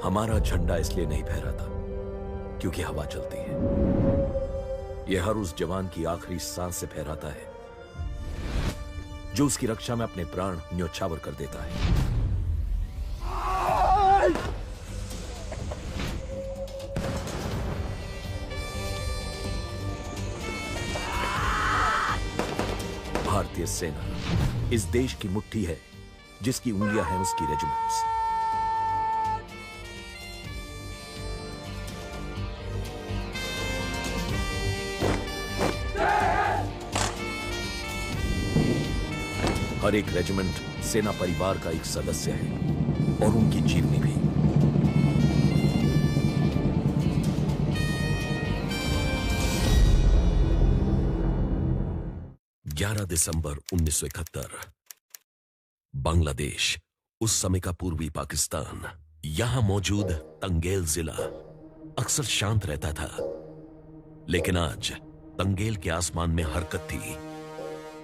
हमारा झंडा इसलिए नहीं फहराता क्योंकि हवा चलती है। यह हर उस जवान की आखिरी सांस से फहराता है जो उसकी रक्षा में अपने प्राण न्योछावर कर देता है। भारतीय सेना इस देश की मुट्ठी है जिसकी उंगलियां हैं उसकी रेजिमेंट्स। हर एक रेजिमेंट सेना परिवार का एक सदस्य है और उनकी जीवनी भी। दिसंबर 1971 बांग्लादेश, उस समय का पूर्वी पाकिस्तान, यहां मौजूद तंगेल जिला अक्सर शांत रहता था, लेकिन आज तंगेल के आसमान में हरकत थी।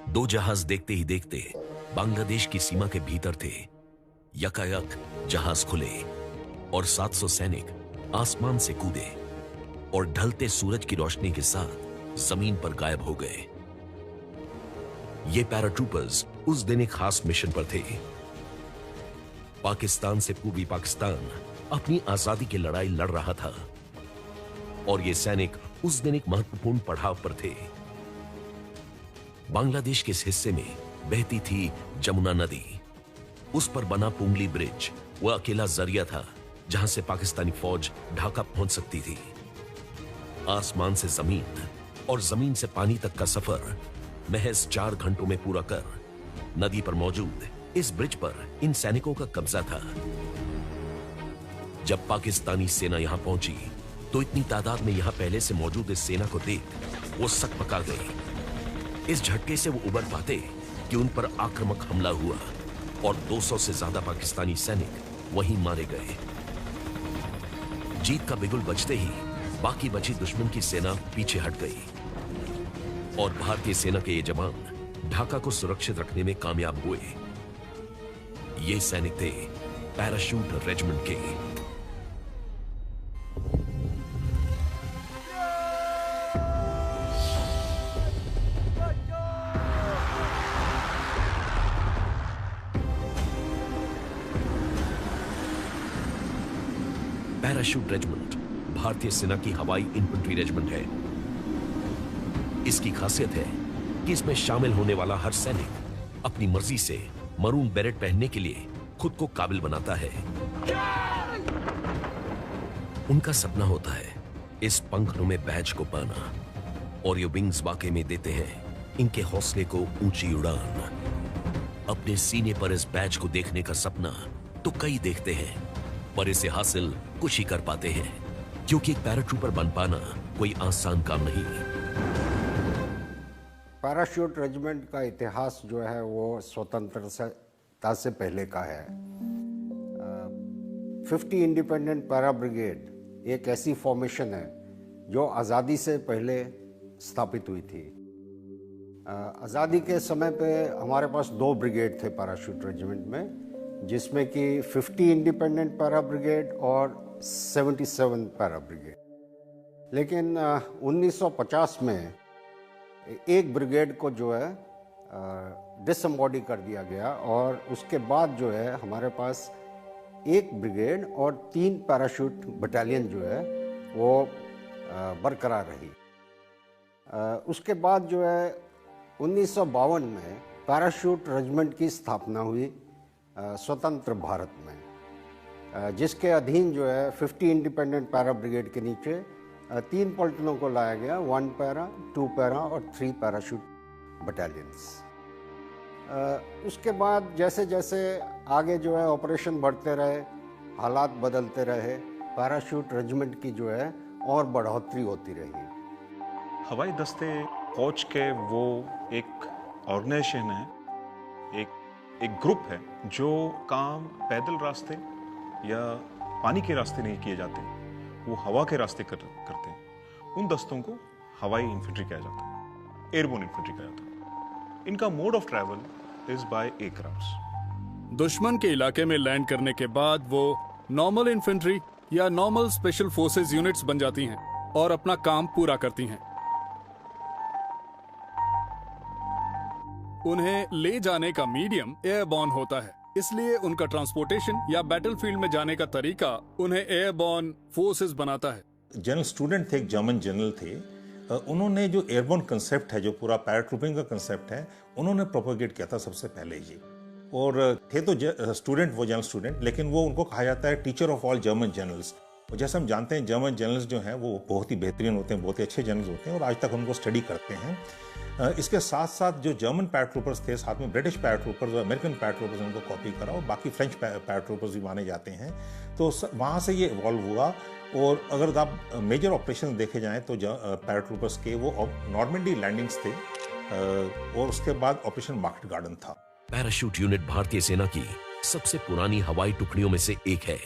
दो जहाज देखते ही देखते बांग्लादेश की सीमा के भीतर थे। यकायक जहाज खुले और 700 सैनिक आसमान से कूदे और ढलते सूरज की रोशनी के साथ जमीन पर गायब हो गए। ये पैराट्रूपर्स उस दिन एक खास मिशन पर थे। पाकिस्तान से पूर्वी पाकिस्तान अपनी आजादी की लड़ाई लड़ रहा था और ये सैनिक उस दिन एक महत्वपूर्ण पड़ाव पर थे। बांग्लादेश के इस हिस्से में बहती थी जमुना नदी। उस पर बना पुंगली ब्रिज वो अकेला जरिया था जहां से पाकिस्तानी फौज ढाका पहुंच सकती थी। आसमान से जमीन और जमीन से पानी तक का सफर महज 4 घंटों में पूरा कर नदी पर मौजूद इस ब्रिज पर इन सैनिकों का कब्जा था। जब पाकिस्तानी सेना यहां पहुंची तो इतनी तादाद में यहां पहले से मौजूद इस सेना को देख वो सक पका गए। इस झटके से वो उबर पाते कि उन पर आक्रामक हमला हुआ और 200 से ज्यादा पाकिस्तानी सैनिक वहीं मारे गए। जीत का बिगुल बजते ही बाकी बची दुश्मन की सेना पीछे हट गई और भारतीय सेना के ये जवान ढाका को सुरक्षित रखने में कामयाब हुए। ये सैनिक थे पैराशूट रेजिमेंट के। पैराशूट रेजिमेंट भारतीय सेना की हवाई इन्फेंट्री रेजिमेंट है। इसकी खासियत है कि इसमें शामिल होने वाला हर सैनिक अपनी मर्जी से मरून बेरेट पहनने के लिए खुद को काबिल बनाता है। उनका सपना होता है इस पंखनुमे बैज को पाना और ये विंग्स वाकई में देते हैं इनके हौसले को ऊंची उड़ान। अपने सीने पर इस बैज को देखने का सपना तो कई देखते हैं, पर इसे हासिल कुछ ही कर पाते हैं क्योंकि एक पैराट्रूपर बन पाना कोई आसान काम नहीं। पैराशूट रेजिमेंट का इतिहास जो है वो स्वतंत्रता से पहले का है। 50 इंडिपेंडेंट पैरा ब्रिगेड एक ऐसी फॉर्मेशन है जो आज़ादी से पहले स्थापित हुई थी। आज़ादी के समय पे हमारे पास 2 ब्रिगेड थे पैराशूट रेजिमेंट में, जिसमें कि 50 इंडिपेंडेंट पैरा ब्रिगेड और 77 पैरा ब्रिगेड। लेकिन 1950 में एक ब्रिगेड को जो है डिसएम्बॉडी कर दिया गया और उसके बाद जो है हमारे पास एक ब्रिगेड और 3 पैराशूट बटालियन जो है वो बरकरार रही। उसके बाद जो है 1952 में पैराशूट रेजिमेंट की स्थापना हुई स्वतंत्र भारत में, जिसके अधीन जो है 50 इंडिपेंडेंट पैरा ब्रिगेड के नीचे 3 पलटनों को लाया गया, 1 पैरा, 2 पैरा और 3 पैराशूट बटालियंस। उसके बाद जैसे जैसे आगे जो है ऑपरेशन बढ़ते रहे, हालात बदलते रहे, पैराशूट रेजिमेंट की जो है और बढ़ोतरी होती रही। हवाई दस्ते फौज के वो एक ऑर्गेनाइजेशन है, एक ग्रुप है जो काम पैदल रास्ते या पानी के रास्ते नहीं किए जाते, वो हवा के रास्ते करते हैं। उन दस्तों को हवाई इन्फेंट्री कहा जाता है, एयरबोर्न इन्फेंट्री कहा जाता है। इनका mode of travel is by aircrafts. दुश्मन के इलाके में लैंड करने के बाद वो नॉर्मल इन्फेंट्री या नॉर्मल स्पेशल फोर्सेस यूनिट्स बन जाती हैं और अपना काम पूरा करती हैं। उन्हें ले जाने का मीडियम एयरबॉर्न होता है, इसलिए उनका ट्रांसपोर्टेशन या बैटलफील्ड में जाने का तरीका उन्हें एयरबॉर्न फोर्सेस बनाता है। जनरल स्टूडेंट थे, एक जर्मन जनरल थे, उन्होंने जो एयरबॉर्न कंसेप्ट है, जो पूरा पैराट्रूपिंग का कंसेप्ट है, उन्होंने प्रोपोगेट किया था सबसे पहले ही। और थे तो स्टूडेंट, वो जनरल स्टूडेंट, लेकिन वो उनको कहा जाता है teacher of all German generals. और जैसे हम जानते हैं जर्मन जनरल्स जो हैं वो बहुत ही बेहतरीन होते हैं, बहुत ही अच्छे जनरल्स होते हैं और आज तक उनको स्टडी करते हैं। इसके साथ साथ जो जर्मन पैराट्रूपर्स थे, साथ में ब्रिटिश पैराट्रूपर्स और अमेरिकन पैराट्रूपर्स उनको कॉपी करा और बाकी फ्रेंच पैराट्रूपर्स भी माने जाते हैं। तो वहाँ से ये इवॉल्व हुआ। और अगर आप मेजर ऑपरेशन देखे जाएं तो पैराट्रूपर्स के वो नॉर्मंडी लैंडिंग्स थे और उसके बाद ऑपरेशन मार्केट गार्डन था। पैराशूट यूनिट भारतीय सेना की सबसे पुरानी हवाई टुकड़ियों में से एक है।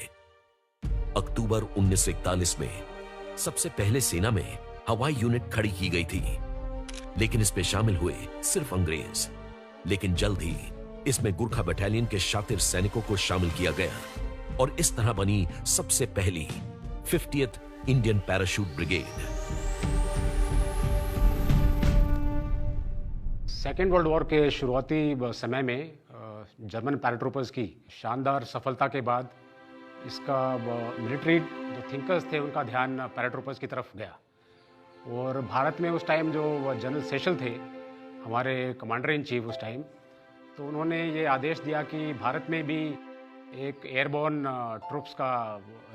अक्टूबर 1941 में सबसे पहले सेना में हवाई यूनिट खड़ी की गई थी, लेकिन इसमें शामिल हुए सिर्फ अंग्रेज। लेकिन जल्द ही इसमें गुरखा बटालियन के शातिर सैनिकों को शामिल किया गया और इस तरह बनी सबसे पहली 50th Indian parachute brigade. Second world war के शुरुआती समय में जर्मन पैराट्रूपर्स की शानदार सफलता के बाद इसका मिलिट्री जो थिंकर्स थे उनका ध्यान पैराट्रूपर्स की तरफ गया। और भारत में उस टाइम जो जनरल सेशल थे, हमारे कमांडर इन चीफ उस टाइम, तो उन्होंने ये आदेश दिया कि भारत में भी एक एयरबॉर्न ट्रूप्स का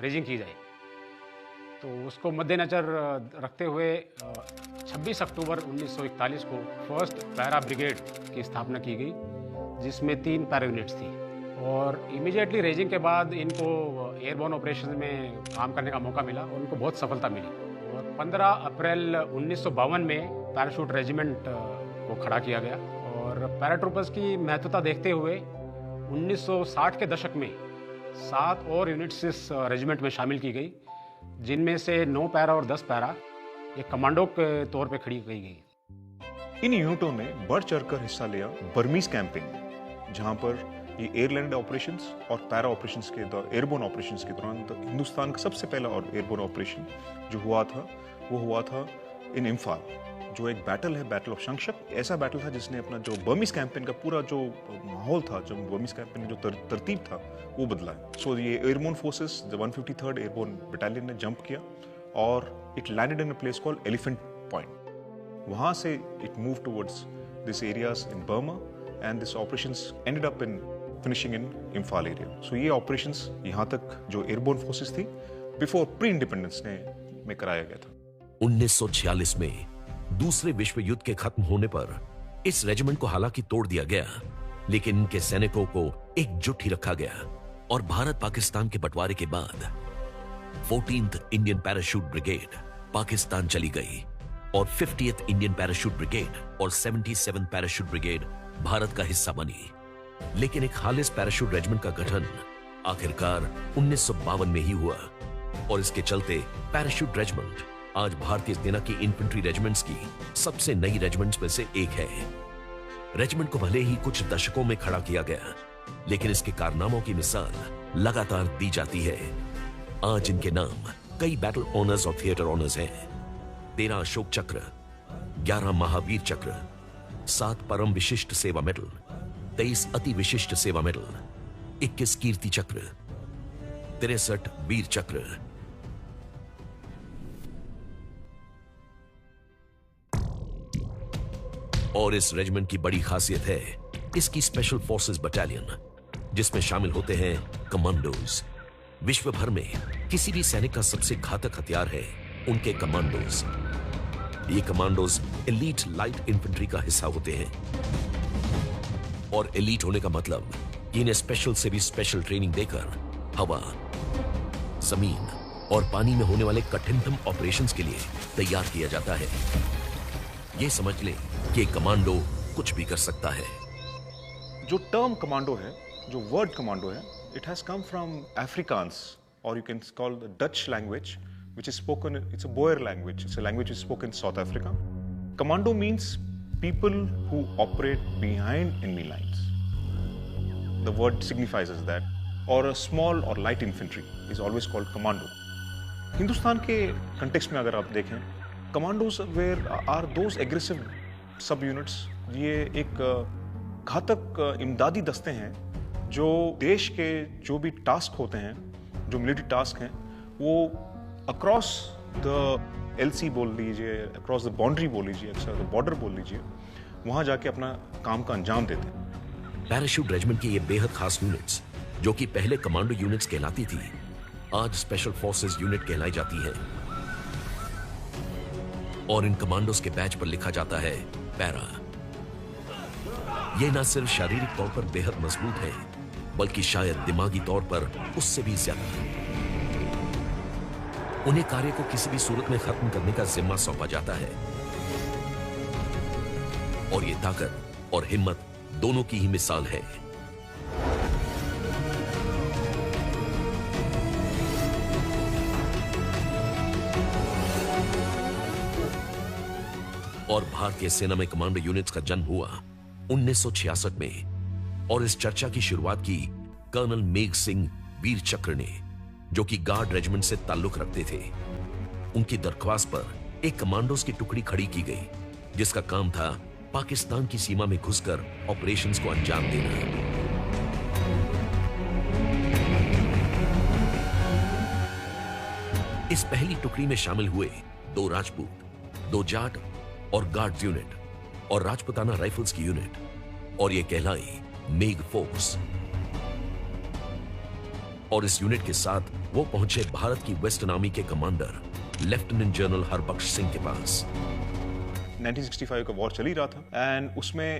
रेजिंग की जाए। तो उसको मद्देनजर रखते हुए 26 अक्टूबर 1941 को फर्स्ट पैरा ब्रिगेड की स्थापना की गई, जिसमें 3 पैरा यूनिट्स थी। और इमीडिएटली रेजिंग के बाद इनको एयरबॉर्न ऑपरेशन में काम करने का मौका मिला और उनको बहुत सफलता मिली। और 15 अप्रैल 1952 में पैराशूट रेजिमेंट को खड़ा किया गया। और पैराट्रूपर्स की महत्वता देखते हुए 1960 के दशक में 7 और यूनिट्स इस रेजिमेंट में शामिल की गई, जिनमें से 9 पैरा और 10 पैरा ये कमांडो के तौर पे खड़ी की गई। इन यूनिटों ने बढ़ चढ़कर हिस्सा लिया बर्मीज कैंपिंग, जहां पर ये एयरलैंड ऑपरेशंस और पैरा ऑपरेशंस के दौरान, एयरबोर्न ऑपरेशंस के दौरान हिंदुस्तान का सबसे पहला और एयरबोर्न ऑपरेशन जो हुआ था वो हुआ था इन इम्फाल, जो एक बैटल है, बैटल ऑफ शंक्षक। ऐसा बैटल था जिसने अपना जो बर्मीज कैंपेन का पूरा जो माहौल था, जो बर्मीज कैंपेन जो तरतीब था, वो बदला है। सो ये airborne forces, the 153rd airborne battalion ने जंप किया और it landed in a place called elephant point. वहां से it move towards this areas in Burma and this operations ended up in finishing in Imphal area. So ये operations यहाँ तक जो airborne forces थी बिफोर प्री इंडिपेंडेंस में कराया गया था। 1946 में दूसरे विश्व युद्ध के खत्म होने पर इस रेजिमेंट को हालांकि तोड़ दिया गया, लेकिन इनके सैनिकों को एकजुट ही रखा गया। और भारत पाकिस्तान के बंटवारे के बाद 14th Indian parachute brigade Pakistan चली गई और 50th इंडियन पैराशूट ब्रिगेड और 77th पैराशूट ब्रिगेड भारत का हिस्सा बनी। लेकिन एक खालिस पैराशूट रेजिमेंट का गठन आखिरकार 1952 में ही हुआ और इसके चलते पैराशूट रेजिमेंट आज भारतीय सेना की इन्फेंट्री रेजिमेंट्स की सबसे नई रेजिमेंट्स में से एक है। रेजिमेंट को भले ही कुछ दशकों में खड़ा किया गया, लेकिन इसके कारनामों की मिसाल लगातार दी जाती है। आज इनके नाम कई बैटल ऑनर्स और थिएटर ऑनर्स हैं। 13 अशोक चक्र, 11 महावीर चक्र, 7 परम विशिष्ट सेवा मेडल, 23 अति विशिष्ट सेवा मेडल, 21 कीर्ति चक्र, 63 वीर चक्र। और इस रेजिमेंट की बड़ी खासियत है इसकी स्पेशल फोर्सेस बटालियन, जिसमें शामिल होते हैं कमांडोज। विश्व भर में किसी भी सैनिक का सबसे घातक हथियार है उनके कमांडोज। ये कमांडोज एलीट लाइट इन्फेंट्री का हिस्सा होते हैं और एलीट होने का मतलब कि इन्हें स्पेशल से भी स्पेशल ट्रेनिंग देकर हवा, जमीन और पानी में होने वाले कठिनतम ऑपरेशंस के लिए तैयार किया जाता है। ये समझ लें कि कमांडो कुछ भी कर सकता है। जो टर्म कमांडो है, जो वर्ड कमांडो है, it has come from Afrikaans और you can call the Dutch language which is spoken, it's a Boer language, it's a language which is spoken in South Africa. Commando means people who operate behind enemy lines. The word signifies as that. और small और light infantry is always called commando. Hindustan के context में अगर आप देखें, commandos were are those aggressive sub units. ये एक घातक इमदादी दस्ते हैं जो देश के जो भी टास्क होते हैं, जो मिलिट्री टास्क हैं, वो अक्रॉस द एलसी बोल लीजिए, अक्रॉस द बाउंड्री बोल लीजिए, द बॉर्डर बोल लीजिए, वहां जाके अपना काम का अंजाम देते हैं। पैराशूट रेजिमेंट की ये बेहद खास यूनिट्स, जो कि पहले कमांडो यूनिट्स कहलाती थी, आज स्पेशल फोर्सेस यूनिट कहलाई जाती है। और इन कमांडोज के बैच पर लिखा जाता है पैरा। ये न सिर्फ शारीरिक तौर पर बेहद मजबूत है, बल्कि शायद दिमागी तौर पर उससे भी ज्यादा। उन्हें कार्य को किसी भी सूरत में खत्म करने का जिम्मा सौंपा जाता है, और ये ताकत और हिम्मत दोनों की ही मिसाल है। और भारतीय सेना में कमांडो यूनिट्स का जन्म हुआ 1966 में, और इस चर्चा की शुरुआत की कर्नल मेघ सिंह वीर चक्र ने, जो कि गार्ड रेजिमेंट से ताल्लुक रखते थे। उनकी दरख्वास्त पर एक कमांडोज की टुकड़ी खड़ी की गई, जिसका काम था पाकिस्तान की सीमा में घुसकर ऑपरेशंस को अंजाम देना। इस पहली टुकड़ी में शामिल हुए 2 राजपूत, 2 जाट और गार्ड यूनिट, और राजपुताना राइफल्स की यूनिट, और यह कहलाई मेघ फोर्स। और इस यूनिट के साथ वो पहुंचे भारत की वेस्टर्न आर्मी के commander lieutenant general Harbaksh Singh के पास। 1965 का वॉर चल ही रहा था, एंड उसमें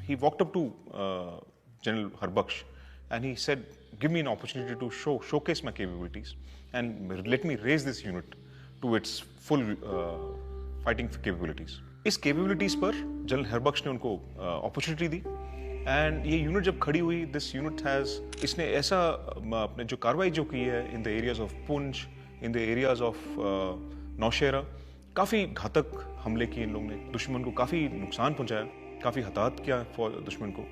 he walked up to General Harbaksh and he said, give me an opportunity to showcase my capabilities and let me raise this unit to its full fighting capabilities. इस capabilities पर general Harbaksh ने उनको opportunity the, and ये unit जब खड़ी हुई, this unit इसने ऐसा अपने जो कार्रवाई जो की है in the areas of Poonch, in the areas of Nowshera, काफ़ी घातक हमले किए इन लोगों ने, दुश्मन को काफ़ी नुकसान पहुंचाया, काफ़ी हताहत किया दुश्मन को।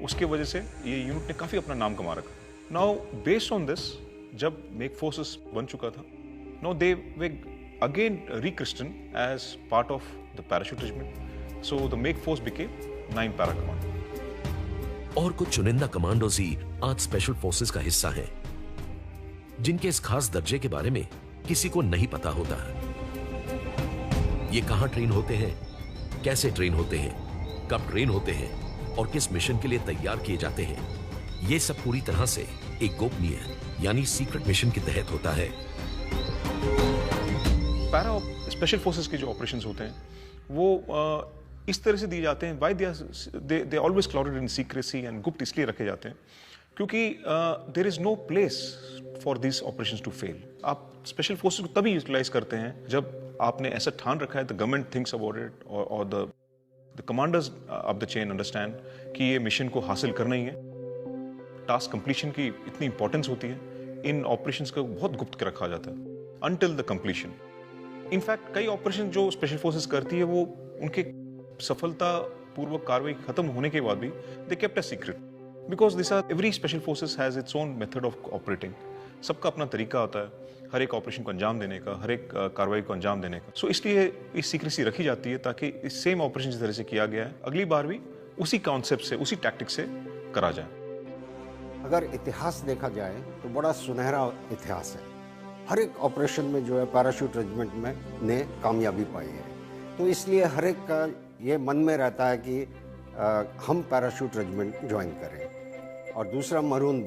उसके वजह से ये यूनिट ने काफ़ी अपना नाम कमा रखा। नाउ बेस्ड ऑन दिस, जब मेघ फोर्सेस बन चुका था, now they were again rechristen as part of the parachute regiment, so the Megh force became 9 para commando. और कुछ चुनिंदा कमांडोज ही आज स्पेशल फोर्सेस का हिस्सा हैं, जिनके इस खास दर्जे के बारे में किसी को नहीं पता होता। ये कहां ट्रेन होते हैं, कैसे ट्रेन होते हैं, कब ट्रेन होते हैं, और किस मिशन के लिए तैयार किए जाते हैं, ये सब पूरी तरह से एक गोपनीय यानी सीक्रेट मिशन के तहत होता है। पैरा स्पेशल फोर्सेस के जो ऑपरेशंस होते हैं, वो इस तरह से दिए जाते हैं, why they always clouded in secrecy and गुप्त इसलिए रखे जाते हैं क्योंकि there is no place for this operations to fail. आप स्पेशल फोर्सेस को तभी यूटिलाइज करते हैं जब आपने ऐसा ठान रखा है, the government thinks about it, और the commanders of the chain understand कि ये मिशन को हासिल करना ही है। टास्क कंप्लीशन की इतनी इंपॉर्टेंस होती है, इन ऑपरेशंस को बहुत गुप्त रखा जाता है अनटिल द कंप्लीशन। इनफैक्ट कई ऑपरेशन जो स्पेशल फोर्सेस करती है, वो उनके सफलता पूर्वक कार्रवाई खत्म होने के बाद भी they kept a secret, because this are every special forces has its own method of operating. सबका अपना तरीका होता है हर एक ऑपरेशन को अंजाम देने का, हर एक कार्रवाई को अंजाम देने का। सो इसलिए इस सीक्रेसी रखी जाती है ताकि इस सेम ऑपरेशन जिस तरह से किया गया है, अगली बार भी उसी कॉन्सेप्ट से, उसी टैक्टिक से करा जाए। अगर इतिहास देखा जाए तो बड़ा सुनहरा इतिहास है। हर एक ऑपरेशन में जो है पैराशूट रेजिमेंट में ने कामयाबी पाई है, तो इसलिए हर एक का ये मन में रहता है कि हम पैराशूट रेजिमेंट ज्वाइन करें। और दूसरा मरून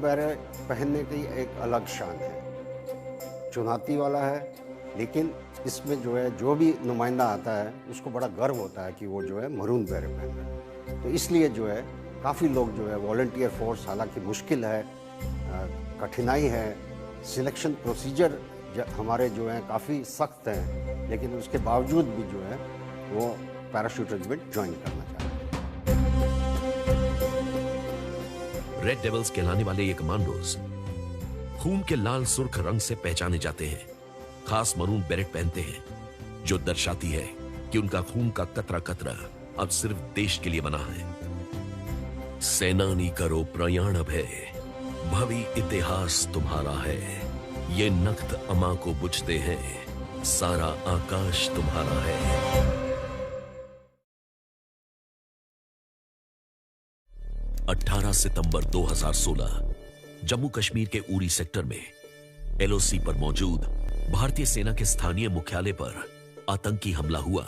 बैरे पहनने की एक अलग शान है, चुनौती वाला है, लेकिन इसमें जो है जो भी नुमाइंदा आता है उसको बड़ा गर्व होता है कि वो जो है मरून बैरे पहन रहा है। तो इसलिए जो है काफ़ी लोग जो है वॉलंटियर फोर्स, हालांकि मुश्किल है, कठिनाई है, सिलेक्शन प्रोसीजर हमारे जो हैं काफ़ी सख्त हैं, लेकिन उसके बावजूद भी जो है वो पैराशूट रेजिमेंट ज्वाइन करना चाहते हैं। रेड डेविल्स कहलाने वाले ये कमांडोज खून के लाल सुर्ख रंग से पहचाने जाते हैं। खास मरून बेरेट पहनते हैं, जो दर्शाती है कि उनका खून का कतरा कतरा अब सिर्फ देश के लिए बना है। सेनानी करो प्रयाण भय, भवी इतिहास तुम्हारा है, ये नख्त अमा को बुझते हैं, सारा आकाश तुम्हारा है। 18 सितंबर 2016 जम्मू कश्मीर के उरी सेक्टर में एलओसी पर मौजूद भारतीय सेना के स्थानीय मुख्यालय पर आतंकी हमला हुआ।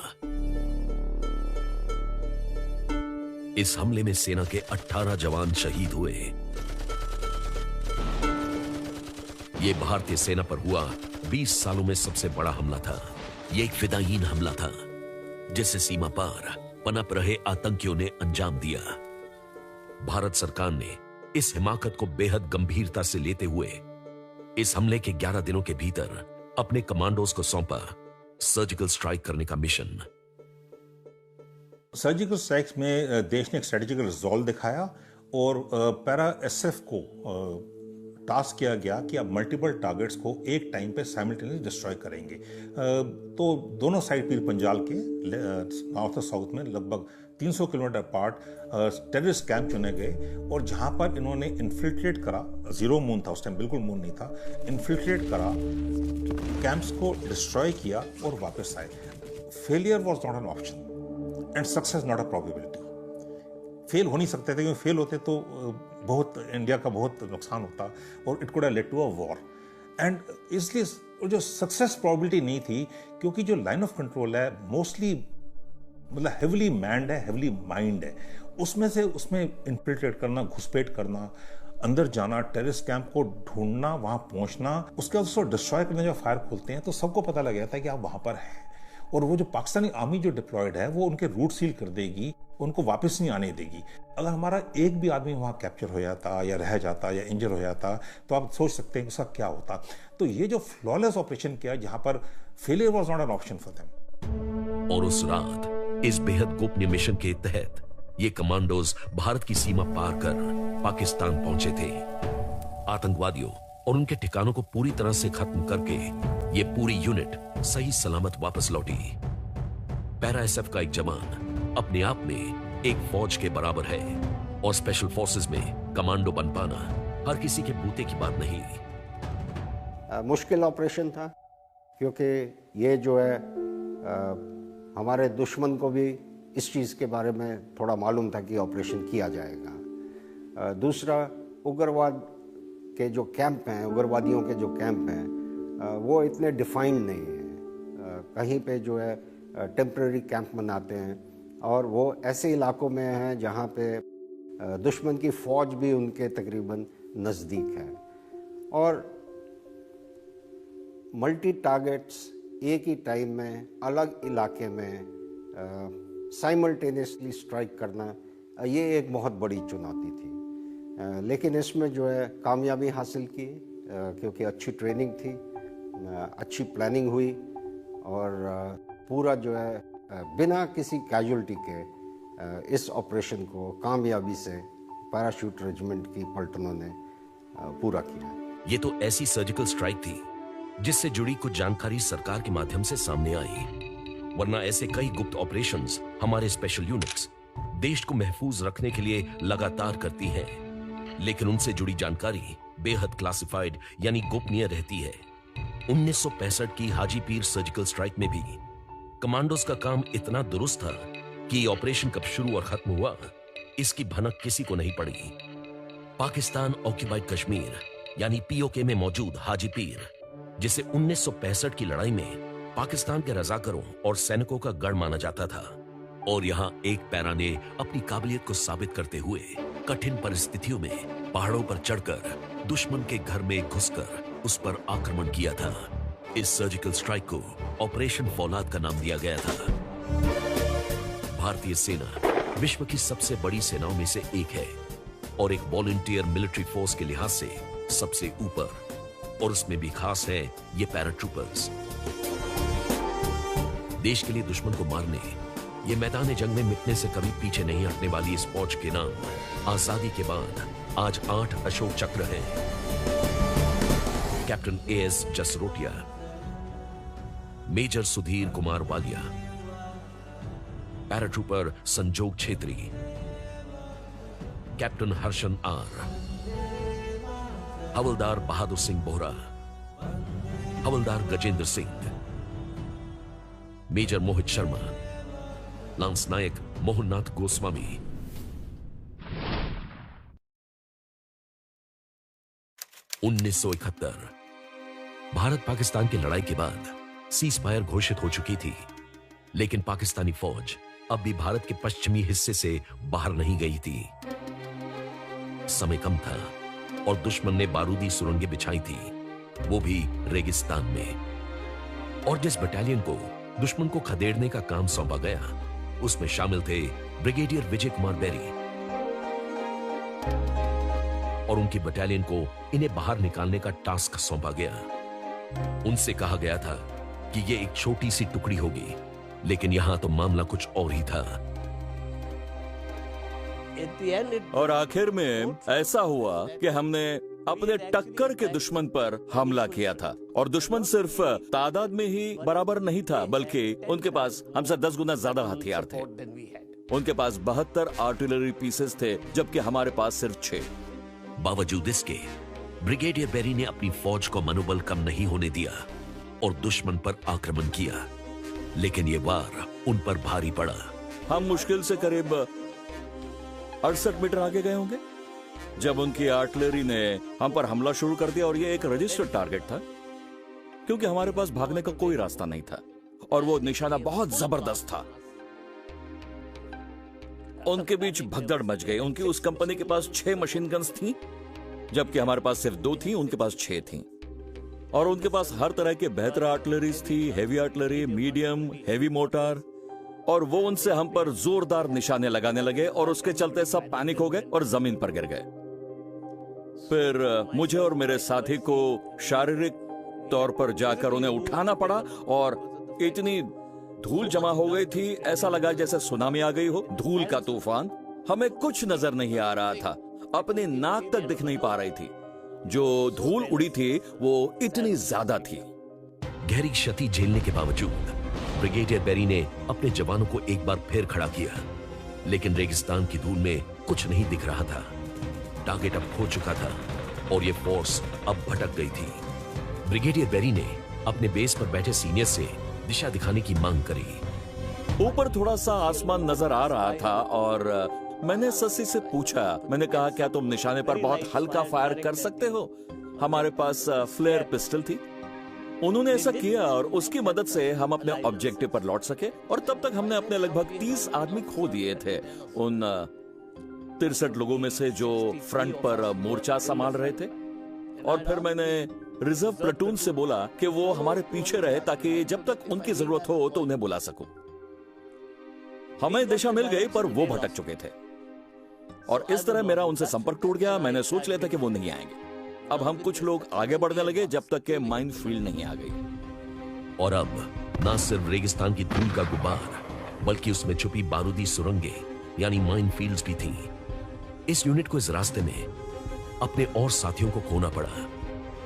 इस हमले में सेना के 18 जवान शहीद हुए। यह भारतीय सेना पर हुआ 20 सालों में सबसे बड़ा हमला था। यह एक फिदायीन हमला था जिसे सीमा पार पनप रहे आतंकियों ने अंजाम दिया। भारत सरकार ने इस हिमाकत को बेहद गंभीरता से लेते हुए इस हमले के 11 दिनों के भीतर अपने कमांडोज को सौंपा सर्जिकल स्ट्राइक करने का मिशन। सर्जिकल स्ट्राइक्स में देश ने एक स्ट्रेटेजिकल रिजॉल्व दिखाया और पैरा एसएफ को टास्क किया गया कि आप मल्टीपल टारगेट्स को एक टाइम पे साइमल्टेनियसली डिस्ट्रॉय करेंगे। तो दोनों साइड पीर पंजाल के नॉर्थ और साउथ में लगभग 300 किलोमीटर अपार्ट टेररिस्ट कैंप चुने गए और जहां पर इन्होंने इन्फिल्ट्रेट करा, जीरो मून था उस टाइम, बिल्कुल मून नहीं था, इन्फिल्ट्रेट करा, कैंप्स को डिस्ट्रॉय किया और वापस आए। Failure was not an option and success not a probability. Fail हो नहीं सकते थे, क्योंकि फेल होते तो बहुत इंडिया का बहुत नुकसान होता और it could have led to a war. And इसलिए जो सक्सेस प्रोबेबिलिटी नहीं थी, क्योंकि जो लाइन ऑफ कंट्रोल है मोस्टली मतलब हेवली मैन्ड है, हेवली माइंड है, उसमें इन्फिल्ट्रेट करना, घुसपैठ करना, अंदर जाना, टेररिस्ट कैंप को ढूंढना, वहां पहुंचना, उसके बाद उसको डिस्ट्रॉय करने जब फायर खोलते हैं तो सबको पता लग जाता है कि आप वहां पर हैं। और वो जो पाकिस्तानी आर्मी जो डिप्लॉयड है वो उनके रूट सील कर देगी, उनको वापस नहीं आने देगी। अगर हमारा एक भी आदमी वहां कैप्चर हो जाता या रह जाता या इंजर हो जाता तो आप सोच सकते हैं उसका क्या होता। तो ये जो फ्लॉलेस ऑपरेशन किया जहां पर failure was not an option for them. और उस रात इस बेहद गोपनीय मिशन के तहत ये कमांडोज भारत की सीमा पार कर पाकिस्तान पहुंचे थे। आतंकवादियों और उनके ठिकानों को पूरी तरह से खत्म करके ये पूरी यूनिट सही सलामत वापस लौटी। पैरा एसएफ का एक जवान अपने आप में एक फौज के बराबर है और स्पेशल फोर्सेस में कमांडो बन पाना हर किसी के बूते की बात नहीं। मुश्किल ऑपरेशन था, क्योंकि ये जो है हमारे दुश्मन को भी इस चीज़ के बारे में थोड़ा मालूम था कि ऑपरेशन किया जाएगा। दूसरा, उग्रवाद के जो कैंप हैं, उग्रवादियों के जो कैंप हैं, वो इतने डिफाइंड नहीं हैं। कहीं पे जो है टेम्परेरी कैंप बनाते हैं और वो ऐसे इलाकों में हैं जहाँ पे दुश्मन की फ़ौज भी उनके तकरीबन नज़दीक है। और मल्टी टारगेट्स एक ही टाइम में अलग इलाके में साइमल्टेनियसली स्ट्राइक करना, ये एक बहुत बड़ी चुनौती थी। लेकिन इसमें जो है कामयाबी हासिल की, क्योंकि अच्छी ट्रेनिंग थी, अच्छी प्लानिंग हुई और पूरा जो है बिना किसी कैजुअल्टी के इस ऑपरेशन को कामयाबी से पैराशूट रेजिमेंट की पलटनों ने पूरा किया। ये तो ऐसी सर्जिकल स्ट्राइक थी जिससे जुड़ी कुछ जानकारी सरकार के माध्यम से सामने आई, वरना ऐसे कई गुप्त ऑपरेशंस हमारे स्पेशल यूनिट्स देश को महफूज रखने के लिए लगातार करती हैं, लेकिन उनसे जुड़ी जानकारी बेहद क्लासिफाइड यानी गोपनीय रहती है। 1965 की हाजी पीर सर्जिकल स्ट्राइक में भी कमांडोज का काम इतना दुरुस्त था कि ऑपरेशन कब शुरू और खत्म हुआ इसकी भनक किसी को नहीं पड़ी। पाकिस्तान ऑक्यूपाइड कश्मीर यानी पीओके में मौजूद हाजी पीर, जिसे 1965 की लड़ाई में पाकिस्तान के रजाकरों और सैनिकों का गढ़ माना जाता था, और यहां एक पैरा ने अपनी काबिलियत को साबित करते हुए कठिन परिस्थितियों में पहाड़ों पर चढ़कर दुश्मन के घर में घुसकर उस पर आक्रमण किया था। इस सर्जिकल स्ट्राइक को ऑपरेशन फौलाद का नाम दिया गया था। भारतीय सेना विश्व की सबसे बड़ी सेनाओं में से एक है और एक वॉलंटियर मिलिट्री फोर्स के लिहाज से सबसे ऊपर, और उसमें भी खास है ये पैराट्रूपर्स। देश के लिए दुश्मन को मारने, ये मैदान जंग में मिटने से कभी पीछे नहीं हटने वाली इस फौज के नाम आजादी के बाद आज 8 अशोक चक्र हैं। Captain AS Jasrotia, major Sudhir Kumar Walia, paratrooper Sanjog Chhetri, captain Harshan R, havaldar Bahadur Singh Bohra, havaldar Gajendra Singh, major Mohit Sharma, lance naik Mohannath Goswami. उन्नीस भारत पाकिस्तान की लड़ाई के बाद सीज फायर घोषित हो चुकी थी, लेकिन पाकिस्तानी फौज अब भी भारत के पश्चिमी हिस्से से बाहर नहीं गई थी। समय कम था और दुश्मन ने बारूदी सुरंगें बिछाई थी, वो भी रेगिस्तान में। और जिस बटालियन को दुश्मन को खदेड़ने का काम सौंपा गया, उसमें शामिल थे ब्रिगेडियर विजय कुमार बेरी, और उनकी बटालियन को इन्हें बाहर निकालने का टास्क सौंपा गया। उनसे कहा गया था कि यह एक छोटी सी टुकड़ी होगी, लेकिन यहां तो मामला कुछ और ही था। और आखिर में ऐसा हुआ कि हमने अपने टक्कर के दुश्मन पर हमला किया था, और दुश्मन सिर्फ तादाद में ही बराबर नहीं था, बल्कि उनके पास हमसे 10 गुना ज्यादा हथियार थे। उनके पास 72 आर्टिलरी पीसेस थे, जबकि हमारे पास सिर्फ 6। बावजूद इसके ब्रिगेडियर बेरी ने अपनी फौज को मनोबल कम नहीं होने दिया और दुश्मन पर आक्रमण किया, लेकिन यह वार उन पर भारी पड़ा। हम मुश्किल से करीब 68 मीटर आगे गए होंगे जब उनकी आर्टिलरी ने हम पर हमला शुरू कर दिया, और यह एक रजिस्टर्ड टारगेट था, क्योंकि हमारे पास भागने का कोई रास्ता नहीं था, और वो निशाना बहुत जबरदस्त था। उनके बीच भगदड़ मच गई। उनकी उस कंपनी के पास 6 मशीन गन्स थी, जबकि हमारे पास सिर्फ 2 थी, उनके पास 6 थी। और उनके पास हर तरह के बेहतर आर्टिलरीज थी, heavy artillery, medium, heavy motor, और वो उनसे हम पर जोरदार निशाने लगाने लगे, और उसके चलते सब पैनिक हो गए और जमीन पर गिर गए। फिर मुझे और मेरे साथी को शारीरिक तौर पर जाकर उन्हें उठाना पड़ा, और इतनी धूल जमा हो गई थी, ऐसा लगा जैसे सुनामी आ गई हो, धूल का तूफान। हमें कुछ नजर नहीं आ रहा था, अपनी नाक तक दिख नहीं पा रही थी। जो धूल उड़ी थी वो इतनी ज्यादा थी। गहरी क्षति झेलने के बावजूद ब्रिगेडियर बेरी ने अपने जवानों को एक बार फिर खड़ा किया, लेकिन रेगिस्तान की धूल में कुछ नहीं दिख रहा था। टारगेट अब खो चुका था और यह फोर्स अब भटक गई थी। ब्रिगेडियर बेरी ने अपने बेस पर बैठे सीनियर से दिशा दिखाने की मांग करी। ऊपर थोड़ा सा आसमान नजर आ रहा था, और मैंने ससी से पूछा, मैंने कहा क्या तुम निशाने पर बहुत हल्का फायर कर सकते हो? हमारे पास फ्लेयर पिस्टल थी। उन्होंने ऐसा किया, और उसकी मदद से हम अपने ऑब्जेक्टिव पर लौट सके। और तब तक हमने अपने लगभग 30 आदमी खो दिए थे, उन 63 लोगों में से जो फ्रंट पर मोर्चा संभाल रहे थे। और फिर मैंने रिजर्व प्लेटून से बोला कि वो हमारे पीछे रहे, ताकि जब तक उनकी जरूरत हो तो उन्हें बुला सकूं। हमें दिशा मिल गई, पर वो भटक चुके थे, और इस तरह मेरा उनसे संपर्क टूट गया। मैंने सोच लिया था कि वो नहीं आएंगे। अब हम कुछ लोग आगे बढ़ने लगे जब तक कि माइन फील्ड नहीं आ गई। और अब न सिर्फ रेगिस्तान की धूल का गुबार, बल्कि उसमें छुपी बारूदी सुरंगें यानी माइन फील्ड्स भी थीं। इस यूनिट को इस रास्ते में अपने और साथियों को खोना पड़ा।